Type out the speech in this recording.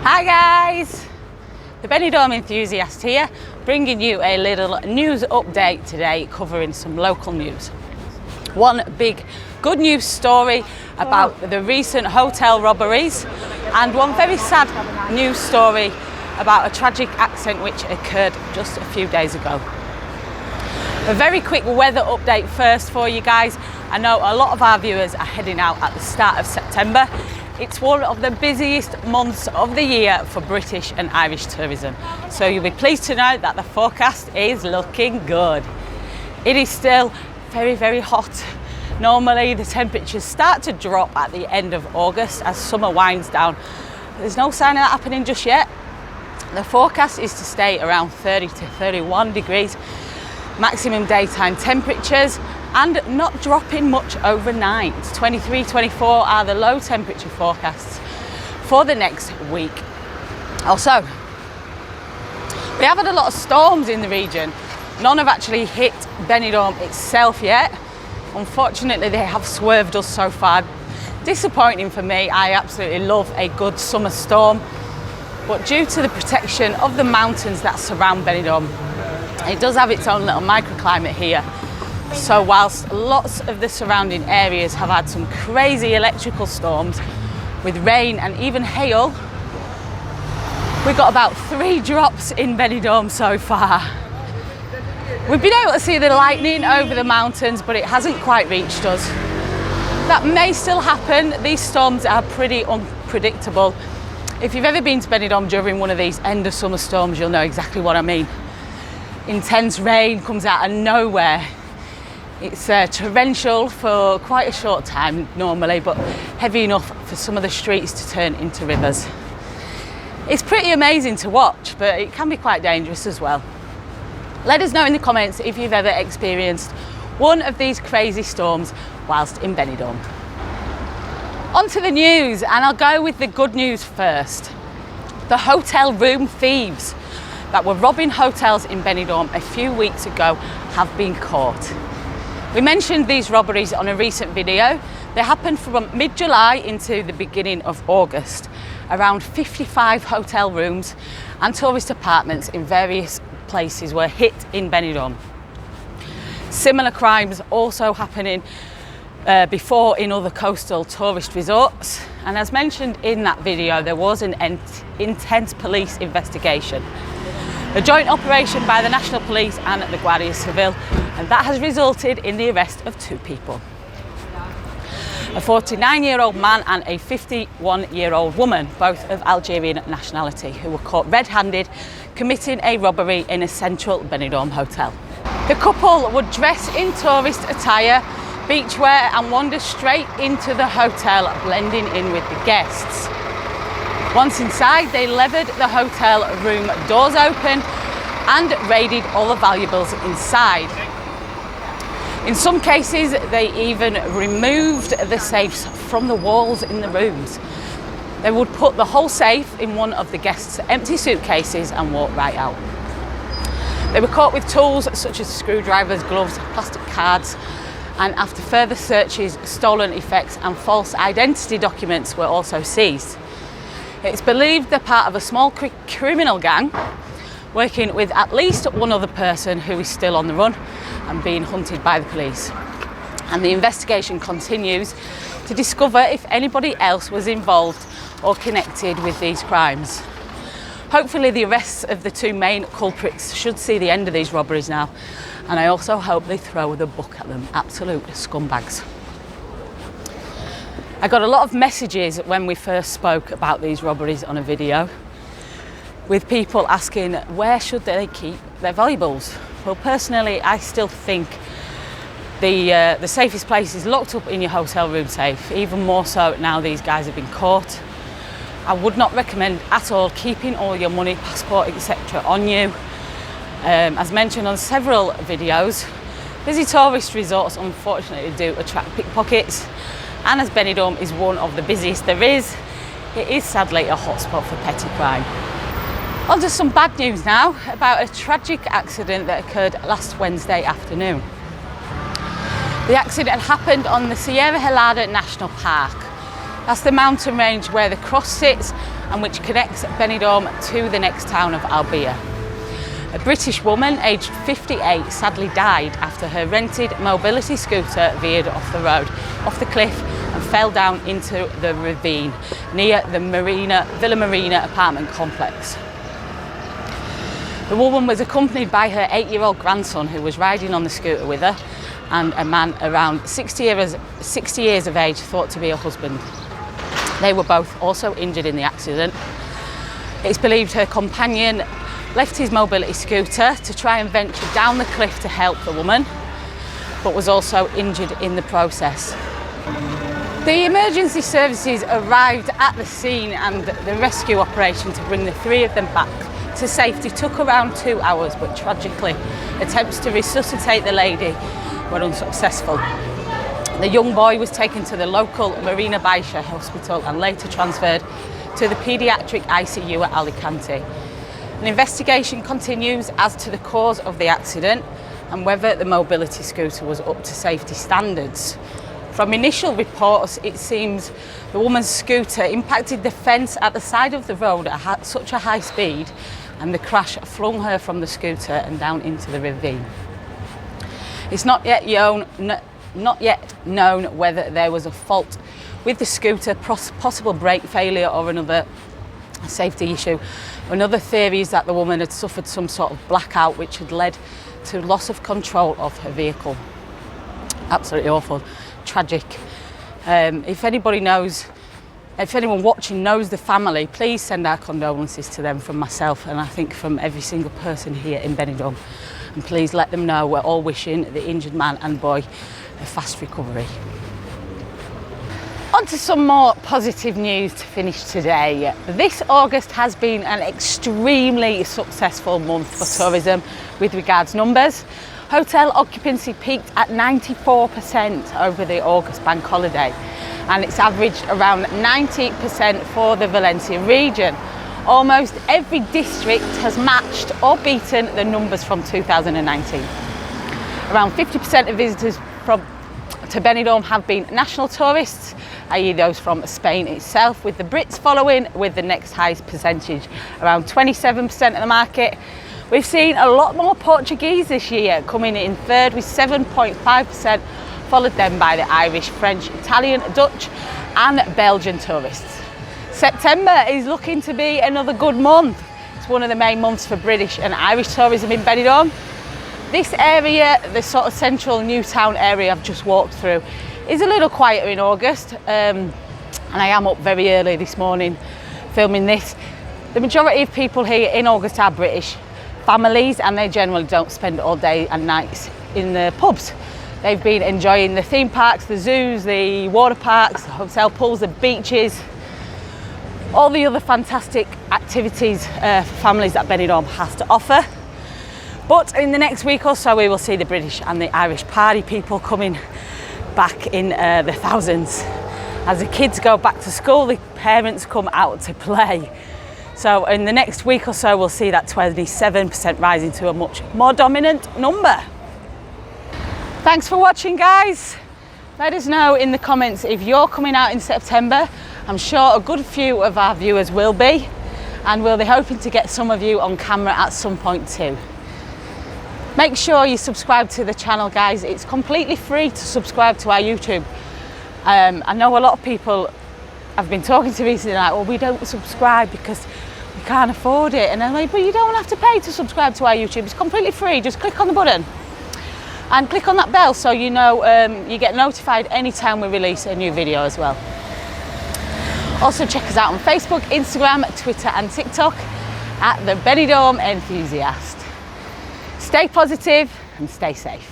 Hi guys, the Benidorm Enthusiast here, bringing you a little news update today, covering some local news. One big good news story about the recent hotel robberies, and one very sad news story about a tragic accident which occurred just a few days ago. A very quick weather update first for you guys. I know a lot of our viewers are heading out at the start of September. It's one of the busiest months of the year for British and Irish tourism. So you'll be pleased to know that the forecast is looking good. It is still very, very hot. Normally the temperatures start to drop at the end of August as summer winds down. There's no sign of that happening just yet. The forecast is to stay around 30 to 31 degrees, maximum daytime temperatures, and not dropping much overnight. 23, 24 are the low temperature forecasts for the next week. Also, we have had a lot of storms in the region. None have actually hit Benidorm itself yet. Unfortunately, they have swerved us so far. Disappointing for me. I absolutely love a good summer storm. But due to the protection of the mountains that surround Benidorm, it does have its own little microclimate here. So whilst lots of the surrounding areas have had some crazy electrical storms with rain and even hail, we've got about 3 drops in Benidorm so far. We've been able to see the lightning over the mountains, but it hasn't quite reached us. That may still happen. These storms are pretty unpredictable. If you've ever been to Benidorm during one of these end of summer storms, you'll know exactly what I mean. Intense rain comes out of nowhere. It's torrential for quite a short time normally, but heavy enough for some of the streets to turn into rivers. It's pretty amazing to watch, but it can be quite dangerous as well. Let us know in the comments if you've ever experienced one of these crazy storms whilst in Benidorm. On to the news, and I'll go with the good news first. The hotel room thieves that were robbing hotels in Benidorm a few weeks ago have been caught. We mentioned these robberies on a recent video. They happened from mid-July into the beginning of August. Around 55 hotel rooms and tourist apartments in various places were hit in Benidorm. Similar crimes also happening before in other coastal tourist resorts. And as mentioned in that video, there was an intense police investigation. A joint operation by the National Police and the Guardia Civil, and that has resulted in the arrest of 2 people. A 49-year-old man and a 51-year-old woman, both of Algerian nationality, who were caught red-handed committing a robbery in a central Benidorm hotel. The couple would dress in tourist attire, beachwear, and wander straight into the hotel, blending in with the guests. Once inside, they levered the hotel room doors open and raided all the valuables inside. In some cases, they even removed the safes from the walls in the rooms. They would put the whole safe in one of the guests' empty suitcases and walk right out. They were caught with tools such as screwdrivers, gloves, plastic cards, and after further searches, stolen effects and false identity documents were also seized. It's believed they're part of a small criminal gang working with at least one other person who is still on the run and being hunted by the police. And the investigation continues to discover if anybody else was involved or connected with these crimes. Hopefully the arrests of the 2 main culprits should see the end of these robberies now, and I also hope they throw the book at them. Absolute scumbags. I got a lot of messages when we first spoke about these robberies on a video, with people asking where should they keep their valuables. Well, personally, I still think the safest place is locked up in your hotel room safe, even more so now these guys have been caught. I would not recommend at all keeping all your money, passport, etc. on you. As mentioned on several videos, busy tourist resorts unfortunately do attract pickpockets. And as Benidorm is one of the busiest there is, it is sadly a hotspot for petty crime. On to some bad news now about a tragic accident that occurred last Wednesday afternoon. The accident happened on the Sierra Helada National Park. That's the mountain range where the cross sits and which connects Benidorm to the next town of Albia. A British woman aged 58 sadly died after her rented mobility scooter veered off the cliff and fell down into the ravine near the Villa Marina apartment complex. The woman was accompanied by her 8-year-old grandson, who was riding on the scooter with her, and a man around 60 years of age, thought to be her husband. They were both also injured in the accident. It's believed her companion left his mobility scooter to try and venture down the cliff to help the woman, but was also injured in the process. The emergency services arrived at the scene, and the rescue operation to bring the three of them back to safety took around 2 hours, but tragically attempts to resuscitate the lady were unsuccessful. The young boy was taken to the local Marina Baixa hospital and later transferred to the paediatric ICU at Alicante. An investigation continues as to the cause of the accident and whether the mobility scooter was up to safety standards. From initial reports, it seems the woman's scooter impacted the fence at the side of the road at such a high speed, and the crash flung her from the scooter and down into the ravine. It's not yet known whether there was a fault with the scooter, possible brake failure or another safety issue. Another theory is that the woman had suffered some sort of blackout which had led to loss of control of her vehicle. Absolutely awful, tragic. If anyone watching knows the family, please send our condolences to them from myself, and I think from every single person here in Benidorm. And please let them know we're all wishing the injured man and boy a fast recovery. On to some more positive news to finish today. This August has been an extremely successful month for tourism with regards numbers. Hotel occupancy peaked at 94% over the August bank holiday, and it's averaged around 90% for the Valencia region. Almost every district has matched or beaten the numbers from 2019. Around 50% of visitors to Benidorm have been national tourists, i.e. those from Spain itself, with the Brits following with the next highest percentage, around 27% of the market. We've seen a lot more Portuguese this year, coming in third with 7.5%, followed then by the Irish, French, Italian, Dutch and Belgian tourists. September is looking to be another good month. It's one of the main months for British and Irish tourism in Benidorm. This area, the sort of central new town area I've just walked through, is a little quieter in August, and I am up very early this morning filming this. The majority of people here in August are British families, and they generally don't spend all day and nights in the pubs. They've been enjoying the theme parks, the zoos, the water parks, the hotel pools, the beaches, all the other fantastic activities for families that Benidorm has to offer. But in the next week or so, we will see the British and the Irish party people coming back in the thousands. As the kids go back to school, the parents come out to play. So in the next week or so, we'll see that 27% rising to a much more dominant number. Thanks for watching, guys. Let us know in the comments if you're coming out in September. I'm sure a good few of our viewers will be, and we'll be hoping to get some of you on camera at some point too. Make sure you subscribe to the channel, guys. It's completely free to subscribe to our YouTube. I know a lot of people have been talking to me recently like, well, we don't subscribe because we can't afford it. And I'm like, but you don't have to pay to subscribe to our YouTube. It's completely free. Just click on the button and click on that bell so you know you get notified anytime we release a new video as well. Also check us out on Facebook, Instagram, Twitter and TikTok at the Benidorm Enthusiast. Stay positive and stay safe.